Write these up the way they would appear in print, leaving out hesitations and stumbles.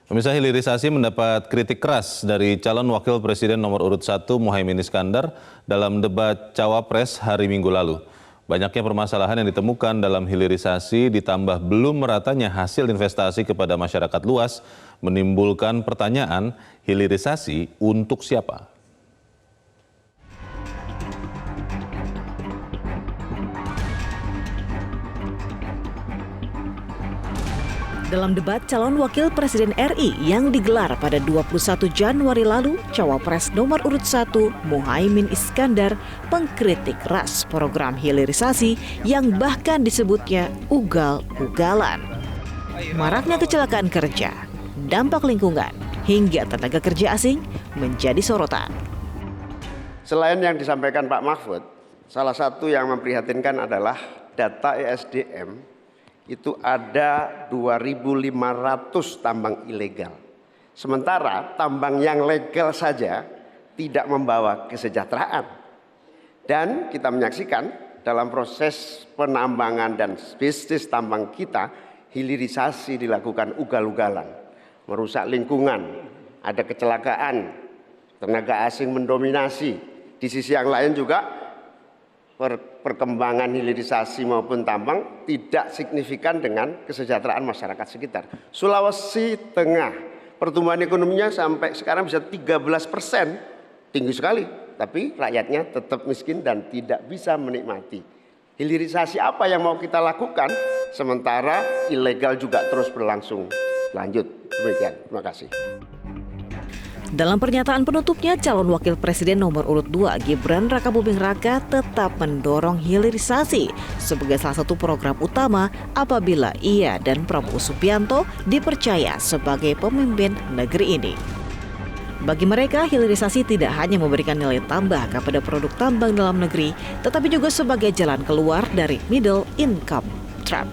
Pemirsa, hilirisasi mendapat kritik keras dari calon wakil presiden nomor urut 1 Muhaimin Iskandar dalam debat Cawapres hari Minggu lalu. Banyaknya permasalahan yang ditemukan dalam hilirisasi ditambah belum meratanya hasil investasi kepada masyarakat luas menimbulkan pertanyaan, hilirisasi untuk siapa? Dalam debat calon wakil presiden RI yang digelar pada 21 Januari lalu, Cawapres nomor urut 1 Muhaimin Iskandar mengkritik keras program hilirisasi yang bahkan disebutnya ugal-ugalan. Maraknya kecelakaan kerja, dampak lingkungan, hingga tenaga kerja asing menjadi sorotan. Selain yang disampaikan Pak Mahfud, salah satu yang memprihatinkan adalah data ESDM itu ada 2.500 tambang ilegal. Sementara tambang yang legal saja tidak membawa kesejahteraan. Dan kita menyaksikan dalam proses penambangan dan bisnis tambang kita, hilirisasi dilakukan ugal-ugalan, merusak lingkungan, ada kecelakaan, tenaga asing mendominasi. Di sisi yang lain juga perkembangan hilirisasi maupun tambang tidak signifikan dengan kesejahteraan masyarakat sekitar. Sulawesi Tengah, pertumbuhan ekonominya sampai sekarang bisa 13%, tinggi sekali. Tapi rakyatnya tetap miskin dan tidak bisa menikmati. Hilirisasi apa yang mau kita lakukan, sementara ilegal juga terus berlangsung. Lanjut, demikian. Terima kasih. Dalam pernyataan penutupnya, calon wakil presiden nomor urut 2 Gibran Rakabuming Raka tetap mendorong hilirisasi sebagai salah satu program utama apabila ia dan Prabowo Subianto dipercaya sebagai pemimpin negeri ini. Bagi mereka, hilirisasi tidak hanya memberikan nilai tambah kepada produk tambang dalam negeri, tetapi juga sebagai jalan keluar dari middle income trap.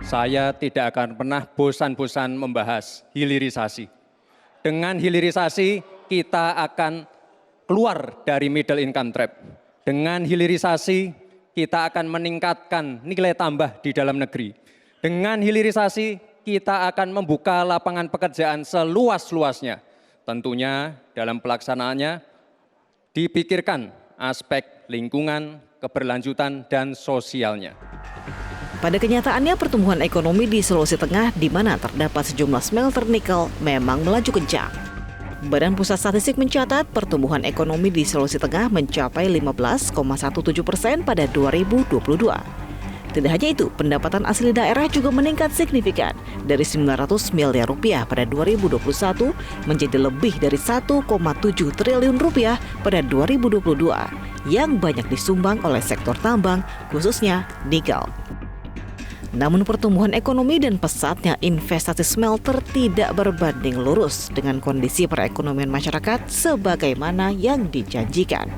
Saya tidak akan pernah bosan-bosan membahas hilirisasi. Dengan hilirisasi kita akan keluar dari middle income trap. Dengan hilirisasi kita akan meningkatkan nilai tambah di dalam negeri. Dengan hilirisasi kita akan membuka lapangan pekerjaan seluas-luasnya. Tentunya dalam pelaksanaannya dipikirkan aspek lingkungan, keberlanjutan, dan sosialnya. Pada kenyataannya, pertumbuhan ekonomi di Sulawesi Tengah di mana terdapat sejumlah smelter nikel memang melaju kencang. Badan Pusat Statistik mencatat pertumbuhan ekonomi di Sulawesi Tengah mencapai 15,17% pada 2022. Tidak hanya itu, pendapatan asli daerah juga meningkat signifikan dari 900 miliar rupiah pada 2021 menjadi lebih dari 1,7 triliun rupiah pada 2022 yang banyak disumbang oleh sektor tambang, khususnya nikel. Namun pertumbuhan ekonomi dan pesatnya investasi smelter tidak berbanding lurus dengan kondisi perekonomian masyarakat sebagaimana yang dijanjikan.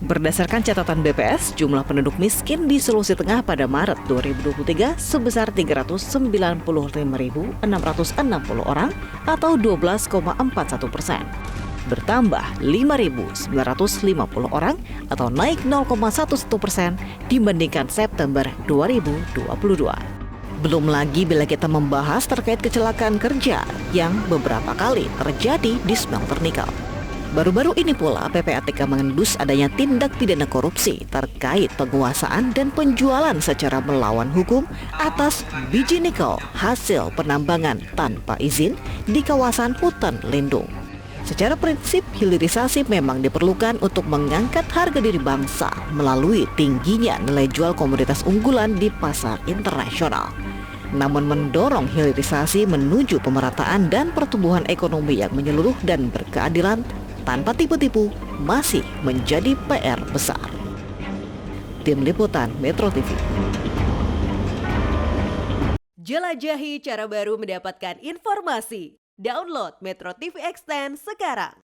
Berdasarkan catatan BPS, jumlah penduduk miskin di Sulawesi Tengah pada Maret 2023 sebesar 395.660 orang atau 12,41%. Bertambah 5.950 orang atau naik 0,11% dibandingkan September 2022. Belum lagi bila kita membahas terkait kecelakaan kerja yang beberapa kali terjadi di smelter nikel. Baru-baru ini pula PPATK mengendus adanya tindak pidana korupsi terkait penguasaan dan penjualan secara melawan hukum atas biji nikel hasil penambangan tanpa izin di kawasan hutan lindung. Secara prinsip, hilirisasi memang diperlukan untuk mengangkat harga diri bangsa melalui tingginya nilai jual komoditas unggulan di pasar internasional. Namun mendorong hilirisasi menuju pemerataan dan pertumbuhan ekonomi yang menyeluruh dan berkeadilan tanpa tipu-tipu masih menjadi PR besar. Tim Liputan Metro TV. Jelajahi cara baru mendapatkan informasi. Download Metro TV Extend sekarang.